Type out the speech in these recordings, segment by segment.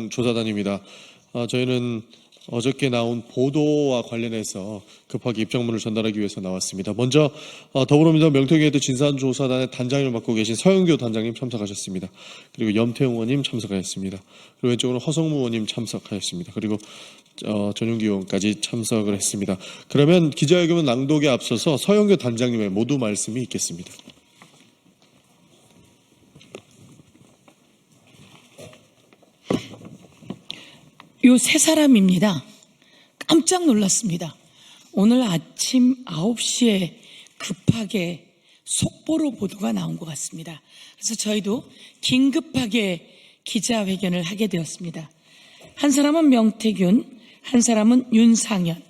진상조사단입니다. 저희는 어저께 나온 보도와 관련해서 급하게 입장문을 전달하기 위해서 나왔습니다. 먼저 더불어민주당 명태균 진상조사단의 단장을 맡고 계신 서영교 단장님 참석하셨습니다. 그리고 염태웅 의원님 참석하셨습니다. 그리고 왼쪽으로 허성무 의원님 참석하셨습니다. 그리고 전용기 의원까지 참석을 했습니다. 그러면 기자회견 낭독에 앞서서 서영교 단장님의 모두 말씀이 있겠습니다. 요 세 사람입니다. 깜짝 놀랐습니다. 오늘 아침 9시에 급하게 속보로 보도가 나온 것 같습니다. 그래서 저희도 긴급하게 기자회견을 하게 되었습니다. 한 사람은 명태균, 한 사람은 윤상현,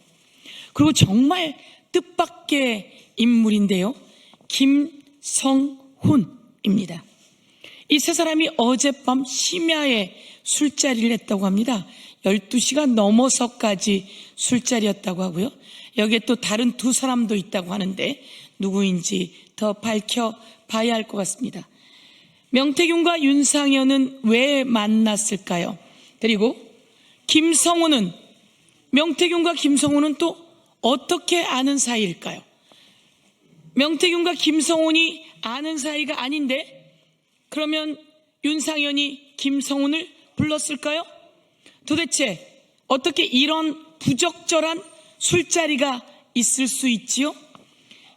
그리고 정말 뜻밖의 인물인데요, 김성훈입니다. 이 세 사람이 어젯밤 심야에 술자리를 했다고 합니다. 12시가 넘어서까지 술자리였다고 하고요. 여기에 또 다른 두 사람도 있다고 하는데 누구인지 더 밝혀봐야 할 것 같습니다. 명태균과 윤상현은 왜 만났을까요? 그리고 김성훈은, 명태균과 김성훈은 또 어떻게 아는 사이일까요? 명태균과 김성훈이 아는 사이가 아닌데 그러면 윤상현이 김성훈을 불렀을까요? 도대체 어떻게 이런 부적절한 술자리가 있을 수 있지요?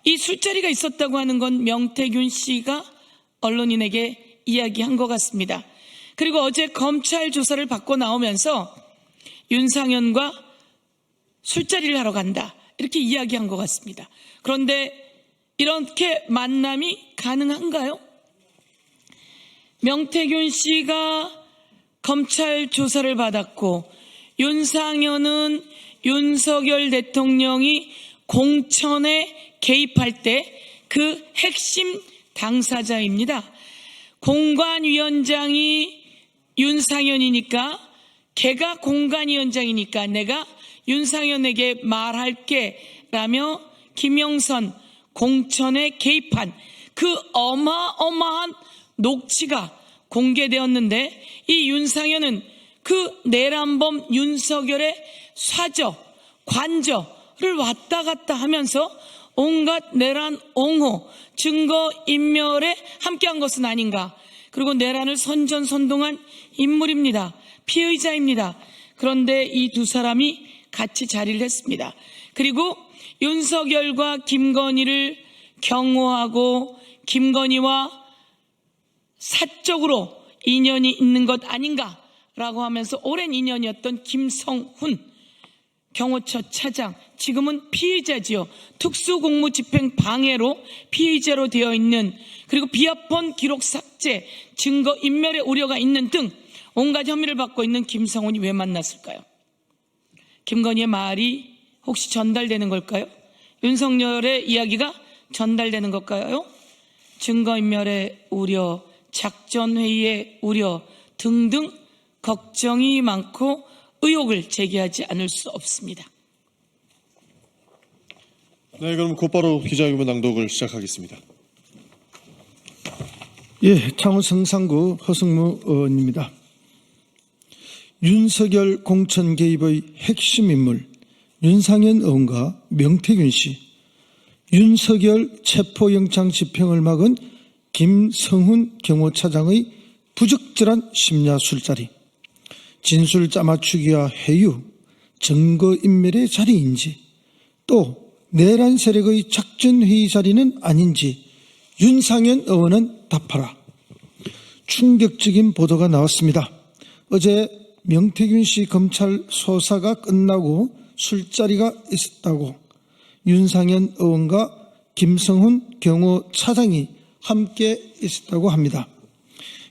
이 술자리가 있었다고 하는 건 명태균 씨가 언론인에게 이야기한 것 같습니다. 그리고 어제 검찰 조사를 받고 나오면서 윤상현과 술자리를 하러 간다, 이렇게 이야기한 것 같습니다. 그런데 이렇게 만남이 가능한가요? 명태균 씨가 검찰 조사를 받았고 윤상현은 윤석열 대통령이 공천에 개입할 때 그 핵심 당사자입니다. 공관위원장이 윤상현이니까, 걔가 공관위원장이니까 내가 윤상현에게 말할게 라며 김영선 공천에 개입한 그 어마어마한 녹취가 공개되었는데, 이 윤상현은 그 내란범 윤석열의 사저, 관저를 왔다 갔다 하면서 온갖 내란 옹호, 증거인멸에 함께한 것은 아닌가. 그리고 내란을 선전선동한 인물입니다. 피의자입니다. 그런데 이 두 사람이 같이 자리를 했습니다. 그리고 윤석열과 김건희를 경호하고 김건희와 사적으로 인연이 있는 것 아닌가라고 하면서 오랜 인연이었던 김성훈 경호처 차장, 지금은 피의자지요. 특수공무집행 방해로 피의자로 되어 있는, 그리고 비합본 기록 삭제, 증거인멸의 우려가 있는 등 온갖 혐의를 받고 있는 김성훈이 왜 만났을까요? 김건희의 말이 혹시 전달되는 걸까요? 윤석열의 이야기가 전달되는 걸까요? 증거인멸의 우려, 작전회의의 우려 등등 걱정이 많고 의혹을 제기하지 않을 수 없습니다. 네, 그럼 곧바로 기자회견 낭독을 시작하겠습니다. 예, 창원 성산구 허성무 의원입니다. 윤석열 공천 개입의 핵심 인물 윤상현 의원과 명태균 씨, 윤석열 체포영장 집행을 막은 김성훈 경호차장의 부적절한 심야 술자리, 진술 짜맞추기와 회유, 증거인멸의 자리인지, 또 내란 세력의 작전회의 자리는 아닌지 윤상현 의원은 답하라. 충격적인 보도가 나왔습니다. 어제 명태균 씨 검찰 수사가 끝나고 술자리가 있었다고 윤상현 의원과 김성훈 경호차장이 함께 있었다고 합니다.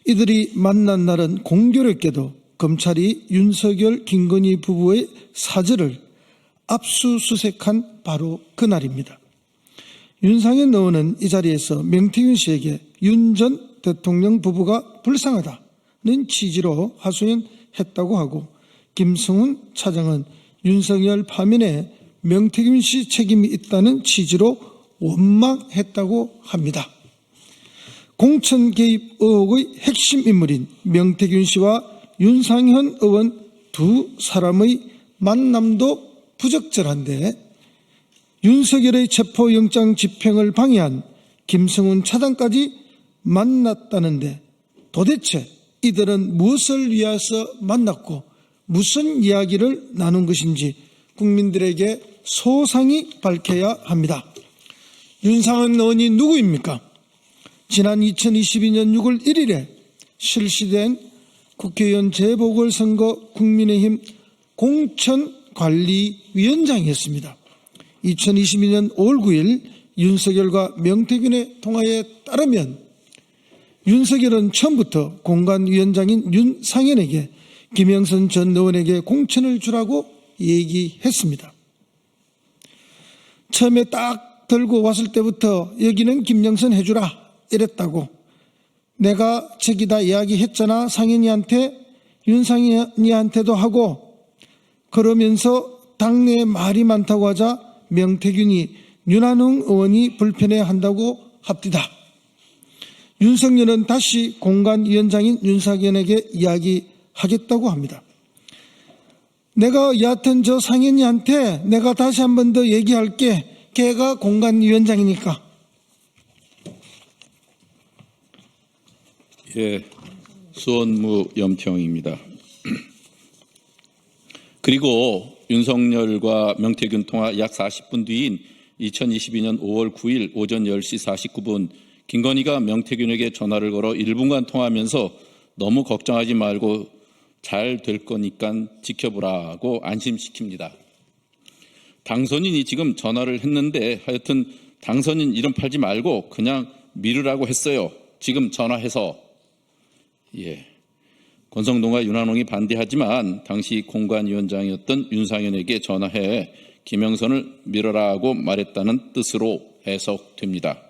이들이 만난 날은 공교롭게도 검찰이 윤석열 김건희 부부의 사저를 압수수색한 바로 그날입니다. 윤상현 의원은 이 자리에서 명태균 씨에게 윤 전 대통령 부부가 불쌍하다는 취지로 하소연했다고 하고, 김성훈 차장은 윤석열 파면에 명태균 씨 책임이 있다는 취지로 원망했다고 합니다. 공천 개입 의혹의 핵심 인물인 명태균 씨와 윤상현 의원 두 사람의 만남도 부적절한데 윤석열의 체포영장 집행을 방해한 김성훈 차장까지 만났다는데 도대체 이들은 무엇을 위해서 만났고 무슨 이야기를 나눈 것인지 국민들에게 소상히 밝혀야 합니다. 윤상현 의원이 누구입니까? 지난 2022년 6월 1일에 실시된 국회의원 재보궐선거 국민의힘 공천관리위원장이었습니다. 2022년 5월 9일 윤석열과 명태균의 통화에 따르면 윤석열은 처음부터 공관위원장인 윤상현에게 김영선 전 의원에게 공천을 주라고 얘기했습니다. 처음에 딱 들고 왔을 때부터 여기는 김영선 해주라 이랬다고 내가 저기다 이야기했잖아. 상현이한테 윤상현이한테도 하고 그러면서 당내에 말이 많다고 하자 명태균이 윤한홍 의원이 불편해한다고 합디다. 윤석열은 다시 공관위원장인 윤상현에게 이야기하겠다고 합니다. 내가 여하튼 저 상현이한테 내가 다시 한 번 더 얘기할게. 걔가 공관위원장이니까. 예, 수원무 염태영입니다. 그리고 윤석열과 명태균 통화 약 40분 뒤인 2022년 5월 9일 오전 10시 49분 김건희가 명태균에게 전화를 걸어 1분간 통화하면서 너무 걱정하지 말고 잘 될 거니까 지켜보라고 안심시킵니다. 당선인이 지금 전화를 했는데 하여튼 당선인 이름 팔지 말고 그냥 미루라고 했어요. 지금 전화해서. 예. 권성동과 윤한홍이 반대하지만 당시 공관위원장이었던 윤상현에게 전화해 김영선을 밀어라고 말했다는 뜻으로 해석됩니다.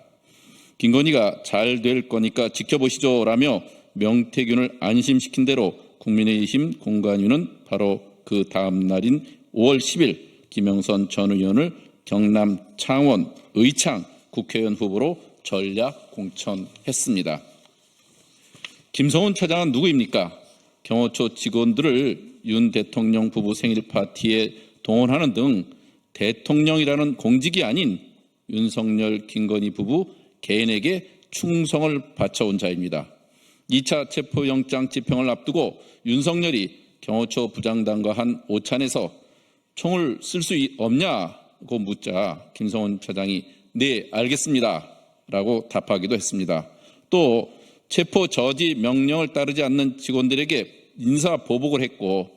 김건희가 잘 될 거니까 지켜보시죠 라며 명태균을 안심시킨 대로 국민의힘 공관위는 바로 그 다음 날인 5월 10일 김영선 전 의원을 경남 창원 의창 국회의원 후보로 전략 공천했습니다. 김성훈 차장은 누구입니까? 경호처 직원들을 윤 대통령 부부 생일 파티에 동원하는 등 대통령이라는 공직이 아닌 윤석열, 김건희 부부 개인에게 충성을 바쳐온 자입니다. 2차 체포영장 집행을 앞두고 윤석열이 경호처 부장단과 한 오찬에서 총을 쓸 수 없냐고 묻자 김성훈 차장이 네 알겠습니다 라고 답하기도 했습니다. 또 체포 저지 명령을 따르지 않는 직원들에게 인사 보복을 했고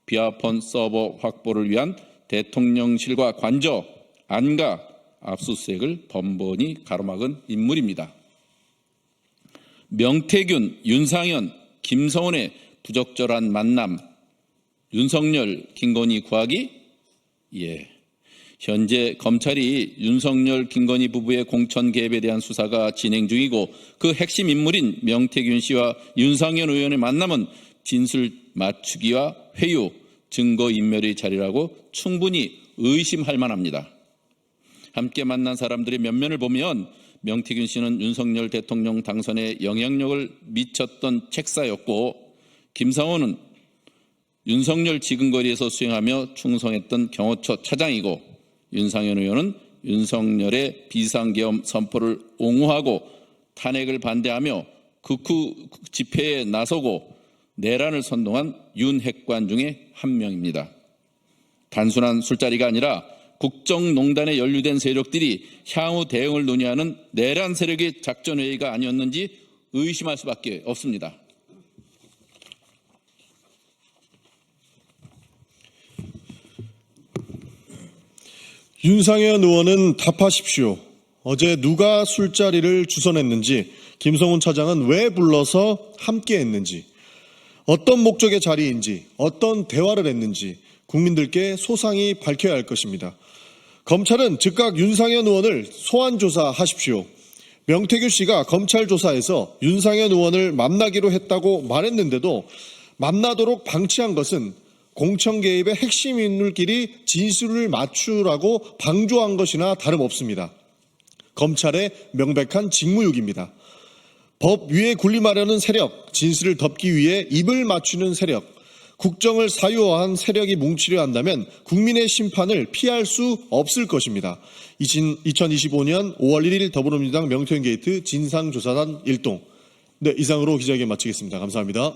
비아폰 서버 확보를 위한 대통령실과 관저, 안가, 압수수색을 번번이 가로막은 인물입니다. 명태균, 윤상현, 김성훈의 부적절한 만남, 윤석열, 김건희 구하기? 예. 현재 검찰이 윤석열, 김건희 부부의 공천 개입에 대한 수사가 진행 중이고 그 핵심 인물인 명태균 씨와 윤상현 의원의 만남은 진술 맞추기와 회유, 증거인멸의 자리라고 충분히 의심할 만합니다. 함께 만난 사람들의 면면을 보면 명태균 씨는 윤석열 대통령 당선에 영향력을 미쳤던 책사였고 김상훈은 윤석열 지근거리에서 수행하며 충성했던 경호처 차장이고 윤상현 의원은 윤석열의 비상계엄 선포를 옹호하고 탄핵을 반대하며 극후 집회에 나서고 내란을 선동한 윤핵관 중에 한 명입니다. 단순한 술자리가 아니라 국정농단에 연루된 세력들이 향후 대응을 논의하는 내란 세력의 작전회의가 아니었는지 의심할 수밖에 없습니다. 윤상현 의원은 답하십시오. 어제 누가 술자리를 주선했는지, 김성훈 차장은 왜 불러서 함께했는지, 어떤 목적의 자리인지, 어떤 대화를 했는지 국민들께 소상히 밝혀야 할 것입니다. 검찰은 즉각 윤상현 의원을 소환 조사하십시오. 명태균 씨가 검찰 조사에서 윤상현 의원을 만나기로 했다고 말했는데도 만나도록 방치한 것은 공천 개입의 핵심 인물끼리 진술을 맞추라고 방조한 것이나 다름없습니다. 검찰의 명백한 직무유기입니다. 법 위에 군림하려는 세력, 진실을 덮기 위해 입을 맞추는 세력, 국정을 사유화한 세력이 뭉치려 한다면 국민의 심판을 피할 수 없을 것입니다. 2025년 5월 1일 더불어민주당 명태균 게이트 진상조사단 일동. 네, 이상으로 기자회견 마치겠습니다. 감사합니다.